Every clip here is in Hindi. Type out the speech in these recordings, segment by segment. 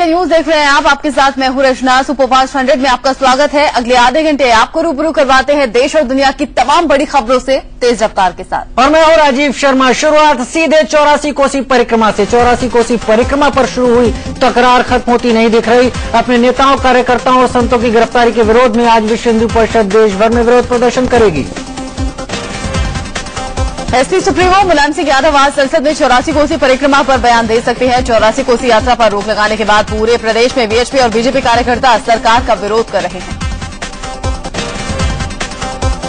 के न्यूज देख रहे हैं आप। आपके साथ मैं हूं रचना। सुपरफास्ट 100 में आपका स्वागत है। अगले आधे घंटे आपको रूबरू करवाते हैं देश और दुनिया की तमाम बड़ी खबरों से तेज रफ्तार के साथ। और मैं हूं राजीव शर्मा। शुरुआत सीधे 84 कोसी परिक्रमा से। 84 कोसी परिक्रमा पर शुरू हुई तकरार खत्म होती नहीं दिख रही। अपने नेताओं, कार्यकर्ताओं और संतों की गिरफ्तारी के विरोध में आज विश्व हिंदू परिषद देश भर में विरोध प्रदर्शन करेगी। एसपी सुप्रीमो मुलायम सिंह यादव आज संसद में 84 कोसी परिक्रमा पर बयान दे सकते हैं। 84 कोसी यात्रा पर रोक लगाने के बाद पूरे प्रदेश में वीएचपी और बीजेपी कार्यकर्ता सरकार का विरोध कर रहे हैं।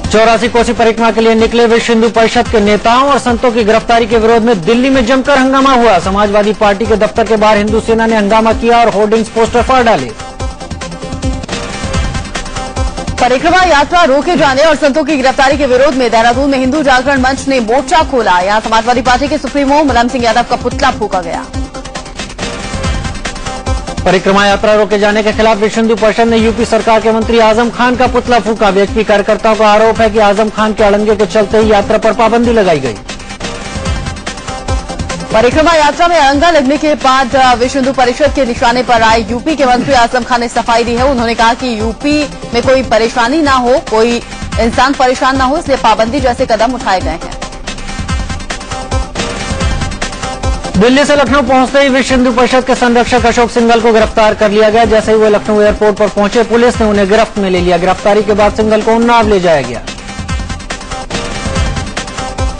84 कोसी परिक्रमा के लिए निकले विश्व हिंदू परिषद के नेताओं और संतों की गिरफ्तारी के विरोध में दिल्ली में जमकर हंगामा हुआ। समाजवादी पार्टी के दफ्तर के बाहर हिंदू सेना ने हंगामा किया और होर्डिंग्स, पोस्टर फाड़ डाले। परिक्रमा यात्रा रोके जाने और संतों की गिरफ्तारी के विरोध में देहरादून में हिंदू जागरण मंच ने मोर्चा खोला। यहां समाजवादी पार्टी के सुप्रीमो मुलायम सिंह यादव का पुतला फूंका गया। परिक्रमा यात्रा रोके जाने के खिलाफ विश्व हिंदू परिषद ने यूपी सरकार के मंत्री आजम खान का पुतला फूंका। वीएचपी कार्यकर्ताओं का आरोप है कि आजम खान के अड़ंगे के चलते ही यात्रा पर पाबंदी लगाई गई। परिक्रमा यात्रा में अड़ंगा लगने के बाद विश्व हिंदू परिषद के निशाने पर आए यूपी के मंत्री आजम खान ने सफाई दी है। उन्होंने कहा कि यूपी में कोई परेशानी ना हो, कोई इंसान परेशान ना हो, इसलिए पाबंदी जैसे कदम उठाए गए हैं। दिल्ली से लखनऊ पहुंचते ही विश्व हिंदू परिषद के संरक्षक अशोक सिंघल को गिरफ्तार कर लिया गया। जैसे ही वे लखनऊ एयरपोर्ट पर पहुंचे, पुलिस ने उन्हें गिरफ्त में ले लिया। गिरफ्तारी के बाद सिंघल को उन्नाव ले जाया गया।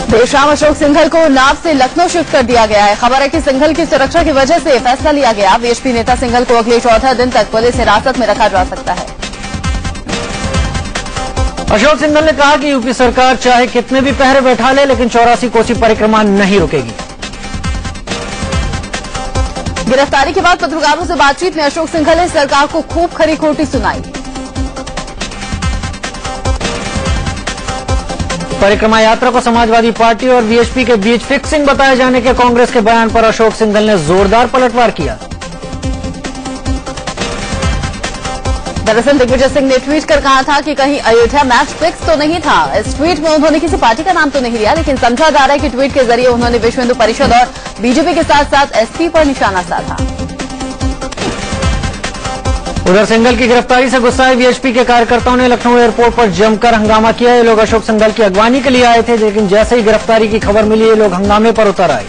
देर शाम अशोक सिंघल को उन्नाव से लखनऊ शिफ्ट कर दिया गया है। खबर है कि सिंघल की सुरक्षा की वजह से फैसला लिया गया। वीएचपी नेता सिंघल को अगले 14 दिन तक पुलिस हिरासत में रखा जा सकता है। अशोक सिंघल ने कहा कि यूपी सरकार चाहे कितने भी पहरे बैठा ले, लेकिन 84 कोसी परिक्रमा नहीं रुकेगी। गिरफ्तारी के बाद पत्रकारों से बातचीत में अशोक सिंघल ने सरकार को खूब खरी खोटी सुनाई। परिक्रमा यात्रा को समाजवादी पार्टी और वीएचपी के बीच फिक्सिंग बताए जाने के कांग्रेस के बयान पर अशोक सिंघल ने जोरदार पलटवार किया। दरअसल दिग्विजय सिंह ने ट्वीट कर कहा था कि कहीं अयोध्या मैच फिक्स तो नहीं था। इस ट्वीट में उन्होंने किसी पार्टी का नाम तो नहीं लिया, लेकिन समझा जा रहा है कि ट्वीट के जरिए उन्होंने विश्व हिंदू परिषद और बीजेपी के साथ साथ एसपी पर निशाना साधा। उधर सिंघल की गिरफ्तारी से गुस्साए वीएचपी के कार्यकर्ताओं ने लखनऊ एयरपोर्ट पर जमकर हंगामा किया। ये लोग अशोक सिंघल की अगवानी के लिए आए थे, लेकिन जैसे ही गिरफ्तारी की खबर मिली, ये लोग हंगामे पर उतर आए।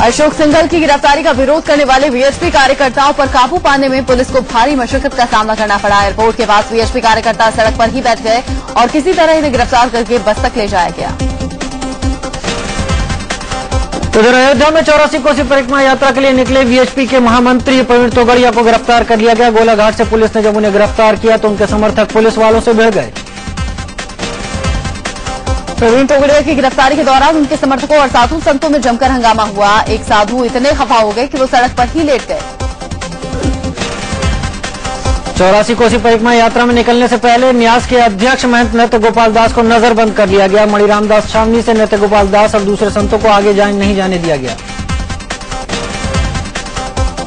अशोक सिंघल की गिरफ्तारी का विरोध करने वाले वीएचपी कार्यकर्ताओं पर काबू पाने में पुलिस को भारी मशक्कत का सामना करना पड़ा। एयरपोर्ट के पास वीएचपी कार्यकर्ता सड़क पर ही बैठ गए और किसी तरह इन्हें गिरफ्तार करके बस तक ले जाया गया। उधर अयोध्या में 84 कोसी परिक्रमा यात्रा के लिए निकले वीएचपी के महामंत्री प्रवीण तोगड़िया को गिरफ्तार कर लिया गया। गोलाघाट से पुलिस ने जब उन्हें गिरफ्तार किया तो उनके समर्थक पुलिस वालों से भिड़ गए। प्रवीण तोगड़िया की गिरफ्तारी के दौरान उनके समर्थकों और साधु संतों में जमकर हंगामा हुआ। एक साधु इतने खफा हो गए कि वो सड़क पर ही लेट गए। 84 कोसी परिक्रमा यात्रा में निकलने से पहले न्यास के अध्यक्ष महंत नृत्य गोपाल दास को नजरबंद कर लिया गया। मणिराम दास छावनी से नृत्य गोपाल दास और दूसरे संतों को आगे नहीं जाने दिया गया।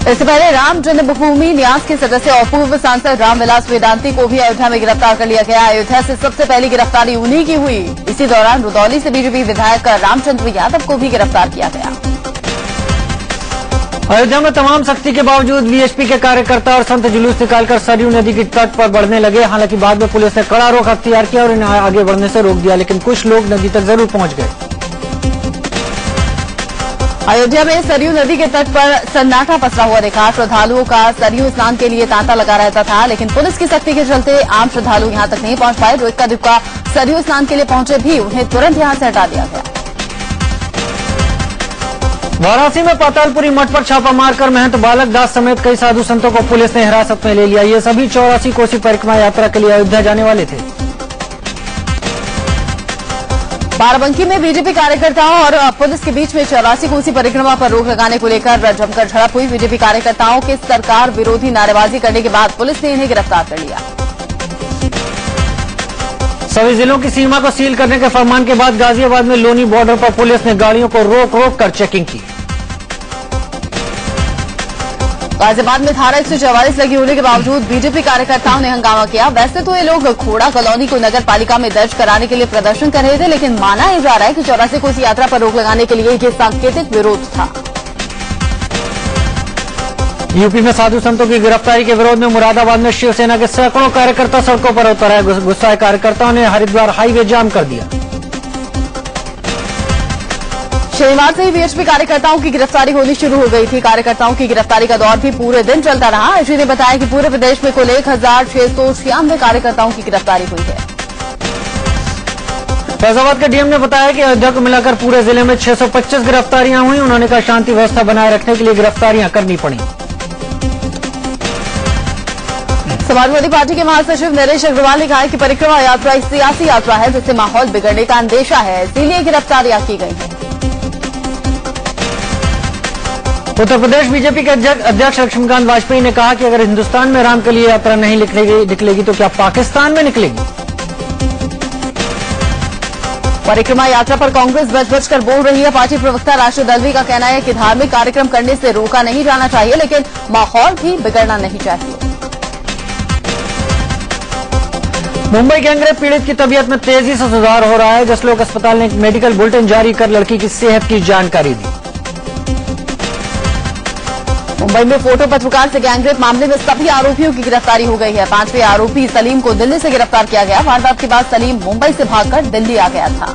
इससे पहले राम जन्मभूमि न्यास के सदस्य और पूर्व सांसद रामविलास वेदांती को भी अयोध्या में गिरफ्तार कर लिया गया। अयोध्या से सबसे पहली गिरफ्तारी उन्हीं की हुई। इसी दौरान रुदौली से बीजेपी विधायक रामचंद्र यादव को भी गिरफ्तार किया गया। अयोध्या में तमाम सख्ती के बावजूद वीएचपी के कार्यकर्ता और संत जुलूस निकालकर सरयू नदी की तट पर बढ़ने लगे। हालांकि बाद में पुलिस ने कड़ा रोक अख्तियार किया और इन्हें आगे बढ़ने से रोक दिया, लेकिन कुछ लोग नदी तक जरूर पहुंच गए। अयोध्या में सरयू नदी के तट पर सन्नाटा पसरा हुआ देखा। श्रद्धालुओं का सरयू स्नान के लिए तांता लगा रहता था, लेकिन पुलिस की सख्ती के चलते आम श्रद्धालु यहां तक नहीं पहुंच पाए। जो इक्का दुक्का सरयू स्नान के लिए पहुंचे भी उन्हें तुरंत यहां से हटा दिया गया। वाराणसी में पातालपुरी मठ पर छापा मारकर महंत बालक दास समेत कई साधु संतों को पुलिस ने हिरासत में ले लिया। ये सभी 84 कोसी परिक्रमा यात्रा के लिए अयोध्या जाने वाले थे। बाराबंकी में बीजेपी कार्यकर्ताओं और पुलिस के बीच में 84 कोसी परिक्रमा पर रोक लगाने को लेकर जमकर झड़प हुई। बीजेपी कार्यकर्ताओं के सरकार विरोधी नारेबाजी करने के बाद पुलिस ने इन्हें गिरफ्तार कर लिया। सभी जिलों की सीमा को सील करने के फरमान के बाद गाजियाबाद में लोनी बॉर्डर पर पुलिस ने गाड़ियों को रोक रोक कर चेकिंग की। गाजियाबाद में धारा 144 लगी होने के बावजूद बीजेपी कार्यकर्ताओं ने हंगामा किया। वैसे तो ये लोग खोड़ा कॉलोनी को नगर पालिका में दर्ज कराने के लिए प्रदर्शन कर रहे थे, लेकिन माना जा रहा है कि 84 कोसी यात्रा पर रोक लगाने के लिए ये सांकेतिक विरोध था। यूपी में साधु संतों की गिरफ्तारी के विरोध में मुरादाबाद में शिवसेना के सैकड़ों कार्यकर्ता सड़कों पर उतर आए। गुस्साए कार्यकर्ताओं ने हरिद्वार हाईवे जाम कर दिया। शनिवार से ही बीएचपी कार्यकर्ताओं की गिरफ्तारी होनी शुरू हो गई थी। कार्यकर्ताओं की गिरफ्तारी का दौर भी पूरे दिन चलता रहा। एसडी ने बताया कि पूरे प्रदेश में कुल 1696 कार्यकर्ताओं की गिरफ्तारी हुई है। फैजाबाद के डीएम ने बताया कि अयोध्या को मिलाकर पूरे जिले में 625 गिरफ्तारियां हुई। उन्होंने कहा शांति व्यवस्था बनाए रखने के लिए गिरफ्तारियां करनी पड़ी। समाजवादी पार्टी के महासचिव नरेश अग्रवाल ने कहा है कि परिक्रमा यात्रा एक सियासी यात्रा है जिससे माहौल बिगड़ने का अंदेशा है, इसीलिए गिरफ्तारियां की गई हैं। उत्तर प्रदेश बीजेपी के अध्यक्ष लक्ष्मीकांत वाजपेयी ने कहा कि अगर हिंदुस्तान में राम के लिए यात्रा नहीं निकलेगी तो क्या पाकिस्तान में निकलेगी। परिक्रमा यात्रा पर कांग्रेस बच-बच कर बोल रही है। पार्टी प्रवक्ता राशिद दलवी का कहना है कि धार्मिक कार्यक्रम करने से रोका नहीं जाना चाहिए, लेकिन माहौल भी बिगड़ना नहीं चाहिए। मुंबई गैंगरेप पीड़ित की तबीयत में तेजी से सुधार हो रहा है। जसलोक अस्पताल ने एक मेडिकल बुलेटिन जारी कर लड़की की सेहत की जानकारी दी। मुंबई में फोटो पत्रकार से गैंगरेप मामले में सभी आरोपियों की गिरफ्तारी हो गई है। 5वें आरोपी सलीम को दिल्ली से गिरफ्तार किया गया। वारदात के बाद सलीम मुंबई से भागकर दिल्ली आ गया था।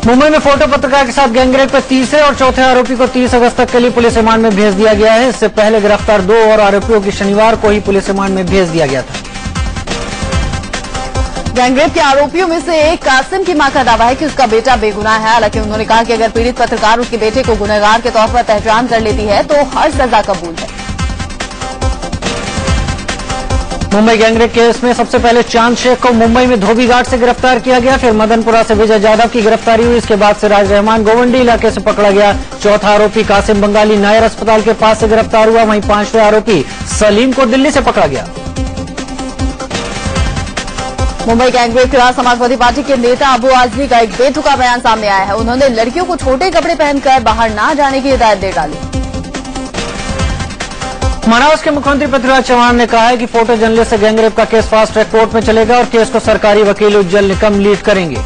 मुंबई में फोटो पत्रकार के साथ गैंगरेप के तीसरे और चौथे आरोपी को 30 अगस्त तक के लिए पुलिस रिमांड में भेज दिया गया है। इससे पहले गिरफ्तार 2 और आरोपियों की शनिवार को ही पुलिस रिमांड में भेज दिया गया था। गैंगरेप के आरोपियों में से एक कासिम की मां का दावा है कि उसका बेटा बेगुनाह है। हालांकि उन्होंने कहा कि अगर पीड़ित पत्रकार उसके बेटे को गुनहगार के तौर पर पहचान कर लेती है तो हर सजा कबूल है। मुंबई गैंगरेप केस में सबसे पहले चांद शेख को मुंबई में धोबी घाट से गिरफ्तार किया गया। फिर मदनपुरा से विजय यादव की गिरफ्तारी हुई। इसके बाद सिराज रहमान गोवंडी इलाके से पकड़ा गया। चौथा आरोपी कासिम बंगाली नायर अस्पताल के पास से गिरफ्तार हुआ। वहीं 5वें आरोपी सलीम को दिल्ली से पकड़ा गया। मुंबई गैंगरेप के बाद समाजवादी पार्टी के नेता अबू आजमी का एक बेतुका बयान सामने आया है। उन्होंने लड़कियों को छोटे कपड़े पहनकर बाहर न जाने की हिदायत दे डाली। महाराष्ट्र के मुख्यमंत्री पृथ्वीराज चव्हाण ने कहा है कि फोटो जर्नलिस्ट से गैंगरेप का केस फास्ट ट्रैक कोर्ट में चलेगा और केस को सरकारी वकील उज्जवल निकम लीड करेंगे।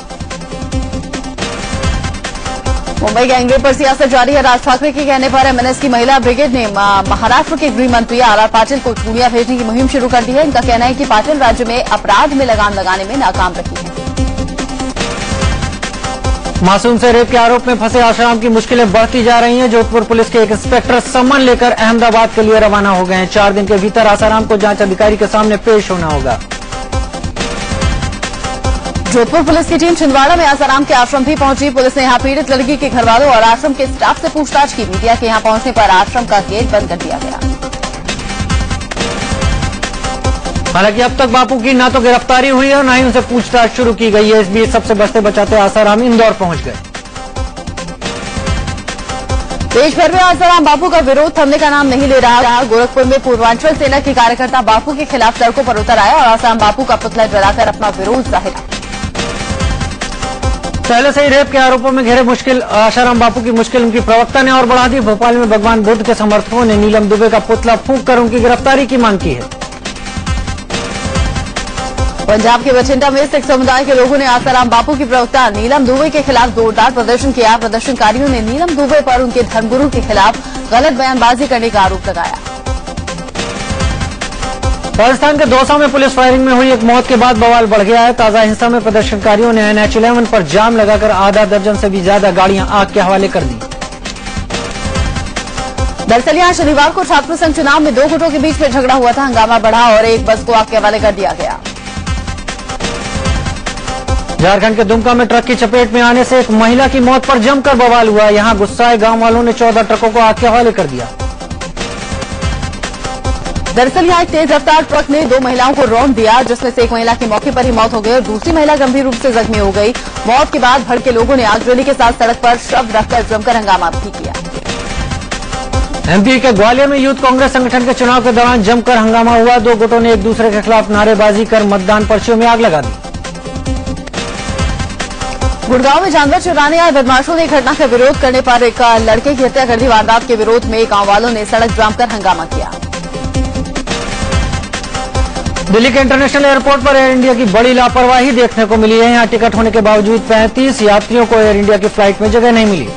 मुंबई गैंगरेप पर सियासत जारी है। राज ठाकरे के कहने पर एमएनएस की महिला ब्रिगेड ने महाराष्ट्र के गृह मंत्री आर पाटिल को चूड़ियां भेजने की मुहिम शुरू कर दी है। इनका कहना है कि पाटिल राज्य में अपराध में लगाम लगाने में नाकाम रही है। मासूम से रेप के आरोप में फंसे आसाराम की मुश्किलें बढ़ती जा रही हैं। जोधपुर पुलिस के एक इंस्पेक्टर सम्मन लेकर अहमदाबाद के लिए रवाना हो गए हैं। 4 दिन के भीतर आसाराम को जांच अधिकारी के सामने पेश होना होगा। जोधपुर पुलिस की टीम छिंदवाड़ा में आसाराम के आश्रम भी पहुंची। पुलिस ने यहां पीड़ित लड़की के घरवालों और आश्रम के स्टाफ से पूछताछ की। मीडिया के यहां पहुंचने पर आश्रम का गेट बंद कर दिया गया। हालांकि अब तक बापू की न तो गिरफ्तारी हुई है और न ही उनसे पूछताछ शुरू की गई है। इस बीच सबसे बचते बचाते आसाराम इंदौर पहुंच गए। देश भर में आसाराम बापू का विरोध थमने का नाम नहीं ले रहा। गोरखपुर में पूर्वांचल सेना के कार्यकर्ता बापू के खिलाफ सड़कों पर उतर आए और आसाराम बापू का पुतला जलाकर अपना विरोध जाहिर किया। पहले से ही रेप के आरोपों में घिरे मुश्किल आसाराम बापू की मुश्किल उनकी प्रवक्ता ने और बढ़ा दी। भोपाल में भगवान बुद्ध के समर्थकों ने नीलम दुबे का पुतला फूंक कर उनकी गिरफ्तारी की मांग की है। पंजाब के बठिंडा में सिख समुदाय के लोगों ने आसाराम बापू की प्रवक्ता नीलम दुबे के खिलाफ जोरदार प्रदर्शन किया। प्रदर्शनकारियों ने नीलम दुबे पर उनके धर्मगुरु के खिलाफ गलत बयानबाजी करने का आरोप लगाया। राजस्थान के दौसा में पुलिस फायरिंग में हुई एक मौत के बाद बवाल बढ़ गया है। ताजा हिंसा में प्रदर्शनकारियों ने NH11 पर जाम लगाकर आधा दर्जन से भी ज्यादा गाड़ियां आग के हवाले कर दी। दरअसल यहां शनिवार को छात्र संघ चुनाव में 2 गुटों के बीच में झगड़ा हुआ था। हंगामा बढ़ा और एक बस को आग के हवाले कर दिया गया। झारखंड के दुमका में ट्रक की चपेट में आने से एक महिला की मौत पर जमकर बवाल हुआ। यहां गुस्साए गांव वालों ने 14 ट्रकों को आग के हवाले कर दिया। दरअसल यहां एक तेज रफ्तार ट्रक ने 2 महिलाओं को रौंद दिया, जिसमें से एक महिला की मौके पर ही मौत हो गई और दूसरी महिला गंभीर रूप से जख्मी हो गई। मौत के बाद भड़के लोगों ने आगजनी के साथ सड़क पर शव रखकर जमकर हंगामा भी किया। MP के ग्वालियर में यूथ कांग्रेस संगठन के चुनाव के दौरान जमकर हंगामा हुआ। 2 गुटों ने एक दूसरे के खिलाफ नारेबाजी कर मतदान पर्चियों में आग लगा दी। गुड़गांव में जानवर चुराने आए बदमाशों ने घटना का विरोध करने पर एक लड़के की हत्या कर दी। वारदात के विरोध में गांव वालों ने सड़क जाम कर हंगामा किया। दिल्ली के इंटरनेशनल एयरपोर्ट पर एयर इंडिया की बड़ी लापरवाही देखने को मिली है। यहां टिकट होने के बावजूद 35 यात्रियों को एयर इंडिया की फ्लाइट में जगह नहीं मिली।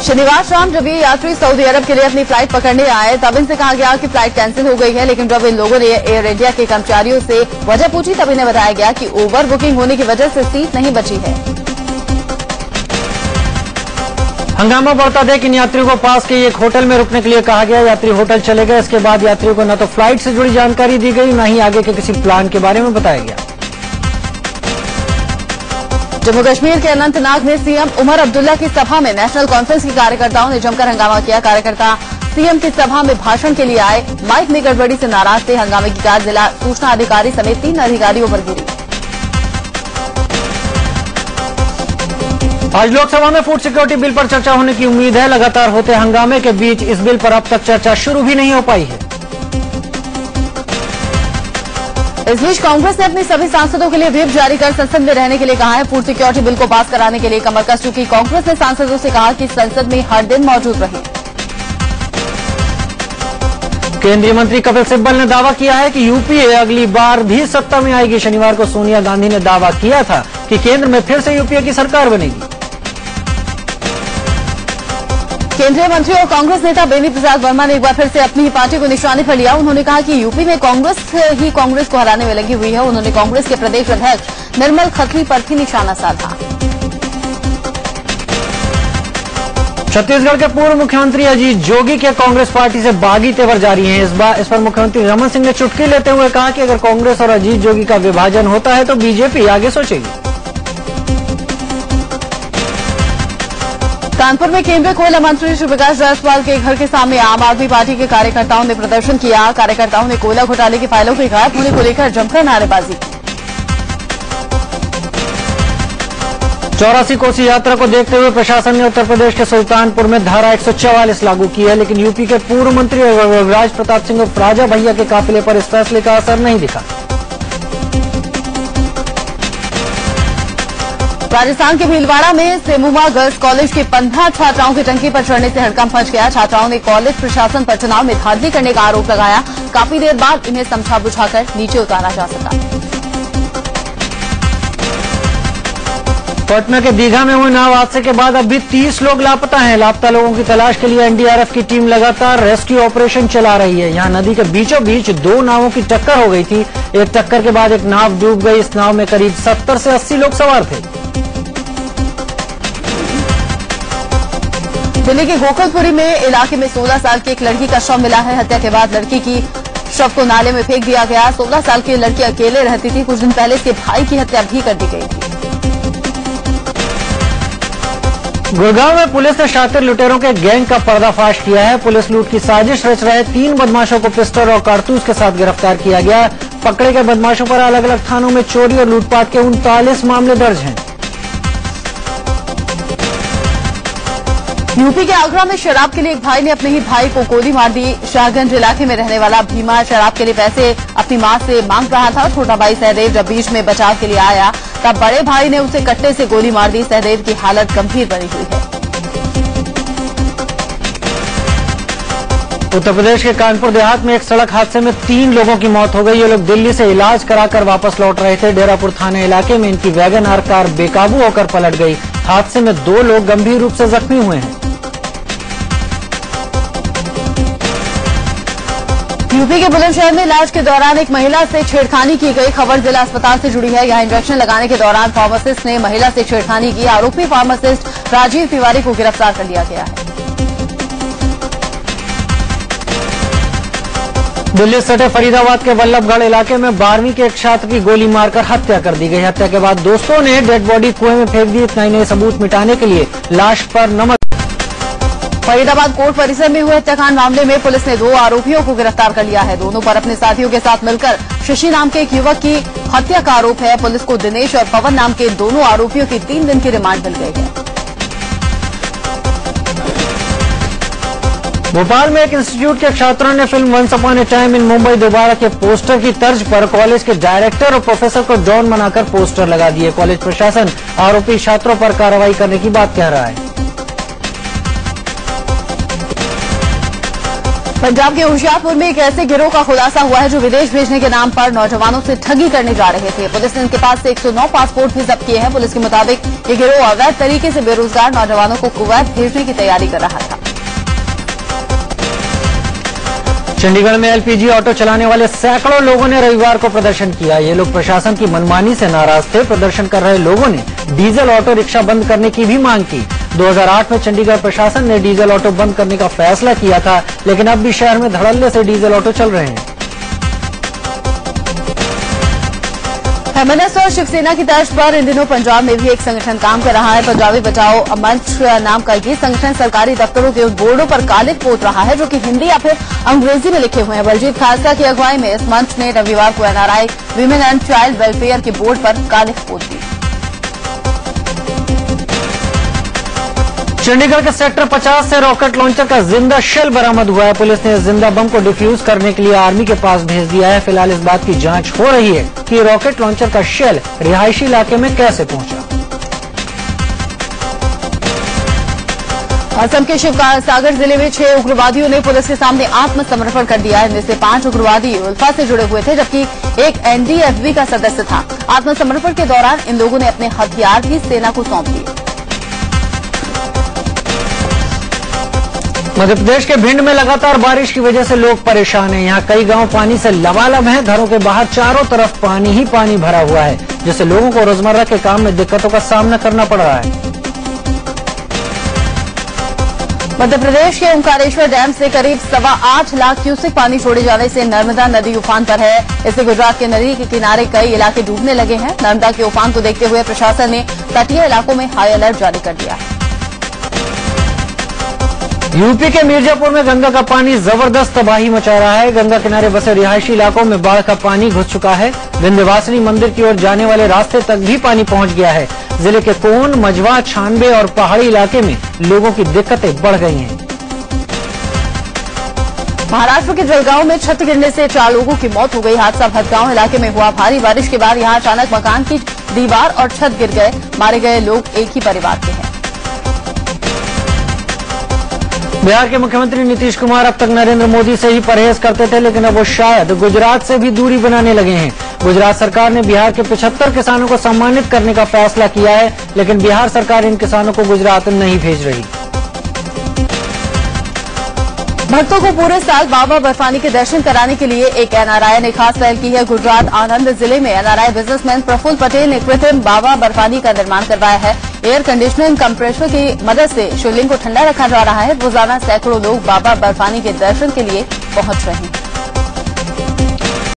शनिवार शाम जब ये यात्री सऊदी अरब के लिए अपनी फ्लाइट पकड़ने आए तब इनसे कहा गया कि फ्लाइट कैंसिल हो गई है, लेकिन जब इन लोगों ने एयर इंडिया के कर्मचारियों से वजह पूछी तब इन्हें बताया गया कि ओवर बुकिंग होने की वजह से सीट नहीं बची है। हंगामा बढ़ता देख इन यात्रियों को पास के एक होटल में रुकने के लिए कहा गया। यात्री होटल चले गए। इसके बाद यात्रियों को न तो फ्लाइट से जुड़ी जानकारी दी गई, न ही आगे के किसी प्लान के बारे में बताया गया। जम्मू कश्मीर के अनंतनाग में सीएम उमर अब्दुल्ला की सभा में नेशनल कॉन्फ्रेंस के कार्यकर्ताओं ने जमकर हंगामा किया। कार्यकर्ता सीएम की सभा में भाषण के लिए आए, माइक में गड़बड़ी से नाराज थे। हंगामे की कार जिला सूचना अधिकारी समेत 3 अधिकारियों पर गिरी। आज लोकसभा में फूड सिक्योरिटी बिल पर चर्चा होने की उम्मीद है। लगातार होते हंगामे के बीच इस बिल पर अब तक चर्चा शुरू भी नहीं हो पाई है। इस बीच कांग्रेस ने अपने सभी सांसदों के लिए व्हिप जारी कर संसद में रहने के लिए कहा है। फूड सिक्योरिटी बिल को पास कराने के लिए कमर कस चुकी कांग्रेस ने सांसदों से कहा कि संसद में हर दिन मौजूद रहें। केंद्रीय मंत्री कपिल सिब्बल ने दावा किया है कि यूपीए अगली बार भी सत्ता में आएगी। शनिवार को सोनिया गांधी ने दावा किया था कि केंद्र में फिर से यूपीए की सरकार बनेगी। केंद्रीय मंत्री और कांग्रेस नेता बेनी प्रसाद वर्मा ने एक बार फिर से अपनी ही पार्टी को निशाने पर लिया। उन्होंने कहा कि यूपी में कांग्रेस ही कांग्रेस को हराने में लगी हुई है। उन्होंने कांग्रेस के प्रदेश अध्यक्ष निर्मल खत्री पर भी निशाना साधा। छत्तीसगढ़ के पूर्व मुख्यमंत्री अजीत जोगी के कांग्रेस पार्टी से बागी तेवर जारी हैं। इस पर मुख्यमंत्री रमन सिंह ने चुटकी लेते हुए कहा कि अगर कांग्रेस और अजीत जोगी का विभाजन होता है तो बीजेपी आगे सोचेगी। कानपुर में केंद्रीय कोयला मंत्री श्री प्रकाश जायसवाल के घर के सामने आम आदमी पार्टी के कार्यकर्ताओं ने प्रदर्शन किया। कार्यकर्ताओं ने कोयला घोटाले की फाइलों के गायब होने को लेकर जमकर नारेबाजी की। 84 कोसी यात्रा को देखते हुए प्रशासन ने उत्तर प्रदेश के सुल्तानपुर में धारा 144 लागू की है, लेकिन यूपी के पूर्व मंत्री रघुराज प्रताप सिंह और राजा भैया के काफिले पर इस फैसले का असर नहीं दिखा। राजस्थान के भीलवाड़ा में सेमुमा गर्ल्स कॉलेज के 15 छात्राओं की टंकी पर चढ़ने से हड़कंप मच गया। छात्राओं ने कॉलेज प्रशासन पर चुनाव में धांधली करने का आरोप लगाया। काफी देर बाद इन्हें समझा बुझाकर नीचे उतारा जा सका। पटना के दीघा में हुए नाव हादसे के बाद अब भी 30 लोग लापता हैं। लापता लोगों की तलाश के लिए एनडीआरएफ की टीम लगातार रेस्क्यू ऑपरेशन चला रही है। यहां नदी के बीचों बीच 2 नावों की टक्कर हो गई थी। एक टक्कर के बाद एक नाव डूब गई। इस नाव में करीब 70 से 80 लोग सवार थे। दिल्ली के गोकुलपुरी में इलाके में 16 साल की एक लड़की का शव मिला है। हत्या के बाद लड़की की शव को नाले में फेंक दिया गया। 16 साल की लड़की अकेले रहती थी। कुछ दिन पहले इसके भाई की हत्या भी कर दी गई थी। गुड़गांव में पुलिस ने शातिर लुटेरों के गैंग का पर्दाफाश किया है। पुलिस लूट की साजिश रच रहे 3 बदमाशों को पिस्टल और कारतूस के साथ गिरफ्तार किया गया। पकड़े गए बदमाशों पर अलग अलग थानों में चोरी और लूटपाट के 39 मामले दर्ज हैं। यूपी के आगरा में शराब के लिए एक भाई ने अपने ही भाई को गोली मार दी। शाहगंज इलाके में रहने वाला भीमा शराब के लिए पैसे अपनी मां से मांग रहा था। छोटा भाई सहदेव जब बीच में बचाव के लिए आया तब बड़े भाई ने उसे कट्टे से गोली मार दी। सहदेव की हालत गंभीर बनी हुई है। उत्तर प्रदेश के कानपुर देहात में एक सड़क हादसे में 3 लोगों की मौत हो गई। ये लोग दिल्ली से इलाज कराकर वापस लौट रहे थे। डेरापुर थाने इलाके में इनकी वैगन आर कार बेकाबू होकर पलट गई। हादसे में 2 लोग गंभीर रूप से जख्मी हुए हैं। यूपी के बुलंदशहर में इलाज के दौरान एक महिला से छेड़खानी की गई। खबर जिला अस्पताल से जुड़ी है। यहां इंजेक्शन लगाने के दौरान फार्मासिस्ट ने महिला से छेड़खानी की। आरोपी फार्मासिस्ट राजीव तिवारी को गिरफ्तार कर लिया गया है। दिल्ली सटे फरीदाबाद के वल्लभगढ़ इलाके में 12वीं के एक छात्र की गोली मारकर हत्या कर दी गई। हत्या के बाद दोस्तों ने डेड बॉडी कुएं में फेंक दी। इतना ही नहीं, सबूत मिटाने के लिए लाश पर नमक। फरीदाबाद कोर्ट परिसर में हुए हत्याकांड मामले में पुलिस ने 2 आरोपियों को गिरफ्तार कर लिया है। दोनों पर अपने साथियों के साथ मिलकर शशि नाम के एक युवक की हत्या का आरोप है। पुलिस को दिनेश और पवन नाम के दोनों आरोपियों की 3 दिन की रिमांड मिल गई है। भोपाल में एक इंस्टीट्यूट के छात्रों ने film once upon a time in Mumbai Dobaara के पोस्टर की तर्ज पर कॉलेज के डायरेक्टर और प्रोफेसर को डॉन बनाकर पोस्टर लगा दिए। कॉलेज प्रशासन आरोपी छात्रों पर कार्रवाई करने की बात कह रहा है। पंजाब के होशियारपुर में एक ऐसे गिरोह का खुलासा हुआ है जो विदेश भेजने के नाम पर नौजवानों से ठगी करने जा रहे थे। पुलिस ने इनके पास से 109 पासपोर्ट भी जब्त किए हैं। पुलिस के मुताबिक ये गिरोह अवैध तरीके से बेरोजगार नौजवानों को कुवैत भेजने की तैयारी कर रहा था। चंडीगढ़ में एलपीजी ऑटो चलाने वाले सैकड़ों लोगों ने रविवार को प्रदर्शन किया। ये लोग प्रशासन की मनमानी से नाराज थे। प्रदर्शन कर रहे लोगों ने डीजल ऑटो रिक्शा बंद करने की भी मांग की। 2008 में चंडीगढ़ प्रशासन ने डीजल ऑटो बंद करने का फैसला किया था, लेकिन अब भी शहर में धड़ल्ले से डीजल ऑटो चल रहे हैं। फेमिनिस्ट और शिवसेना की तर्ज पर इन दिनों पंजाब में भी एक संगठन काम कर रहा है। पंजाबी बचाओ मंच नाम का ये संगठन सरकारी दफ्तरों के उन बोर्डों पर कालिख पोत रहा है जो कि हिंदी या फिर अंग्रेजी में लिखे हुए हैं। बलजीत खालसा की अगुवाई में इस मंच ने रविवार को NRI women and child welfare के बोर्ड पर कालिख पोत दी। चंडीगढ़ के सेक्टर 50 से रॉकेट लॉन्चर का जिंदा शेल बरामद हुआ है। पुलिस ने जिंदा बम को डिफ्यूज करने के लिए आर्मी के पास भेज दिया है। फिलहाल इस बात की जांच हो रही है कि रॉकेट लॉन्चर का शेल रिहायशी इलाके में कैसे पहुंचा। असम के शिवसागर जिले में 6 उग्रवादियों ने पुलिस के सामने आत्मसमर्पण कर दिया है। इनमें से 5 उग्रवादी उल्फा से जुड़े हुए थे, जबकि एक एनडीएफबी का सदस्य था। आत्मसमर्पण के दौरान इन लोगों ने अपने हथियार भी सेना को सौंप दिए। मध्य प्रदेश के भिंड में लगातार बारिश की वजह से लोग परेशान हैं। यहाँ कई गांव पानी से लबालब हैं। घरों के बाहर चारों तरफ पानी ही पानी भरा हुआ है, जिससे लोगों को रोजमर्रा के काम में दिक्कतों का सामना करना पड़ रहा है। मध्य प्रदेश के ओंकारेश्वर डैम से करीब 8.25 लाख क्यूसेक पानी छोड़े जाने से नर्मदा नदी उफान पर है। इससे गुजरात के नदी के किनारे कई इलाके डूबने लगे हैं। नर्मदा के उफान को देखते हुए प्रशासन ने तटीय इलाकों में हाई अलर्ट जारी कर दिया है। यूपी के मिर्जापुर में गंगा का पानी जबरदस्त तबाही मचा रहा है। गंगा किनारे बसे रिहायशी इलाकों में बाढ़ का पानी घुस चुका है। विंध्यवासिनी मंदिर की ओर जाने वाले रास्ते तक भी पानी पहुंच गया है। जिले के कोन, मझवा, छानबे और पहाड़ी इलाके में लोगों की दिक्कतें बढ़ गई हैं। महाराष्ट्र के जलगांव में छत गिरने से 4 लोगों की मौत हो गई। हादसा भटगांव इलाके में हुआ। भारी बारिश के बाद यहां अचानक मकान की दीवार और छत गिर गए। मारे गए लोग एक ही परिवार के हैं। बिहार के मुख्यमंत्री नीतीश कुमार अब तक नरेंद्र मोदी से ही परहेज करते थे, लेकिन अब वो शायद गुजरात से भी दूरी बनाने लगे हैं। गुजरात सरकार ने बिहार के 75 किसानों को सम्मानित करने का फैसला किया है, लेकिन बिहार सरकार इन किसानों को गुजरात नहीं भेज रही। भक्तों को पूरे साल बाबा बर्फानी के दर्शन कराने के लिए एक एनआरआई ने खास पहल की है। गुजरात आनंद जिले में एनआरआई बिजनेसमैन प्रफुल्ल पटेल ने कृत्रिम बाबा बर्फानी का निर्माण करवाया है। एयर कंडीशनिंग कंप्रेसर की मदद से शिवलिंग को ठंडा रखा जा रहा है। रोजाना सैकड़ों लोग बाबा बर्फानी के दर्शन के लिए पहुंच रहे हैं।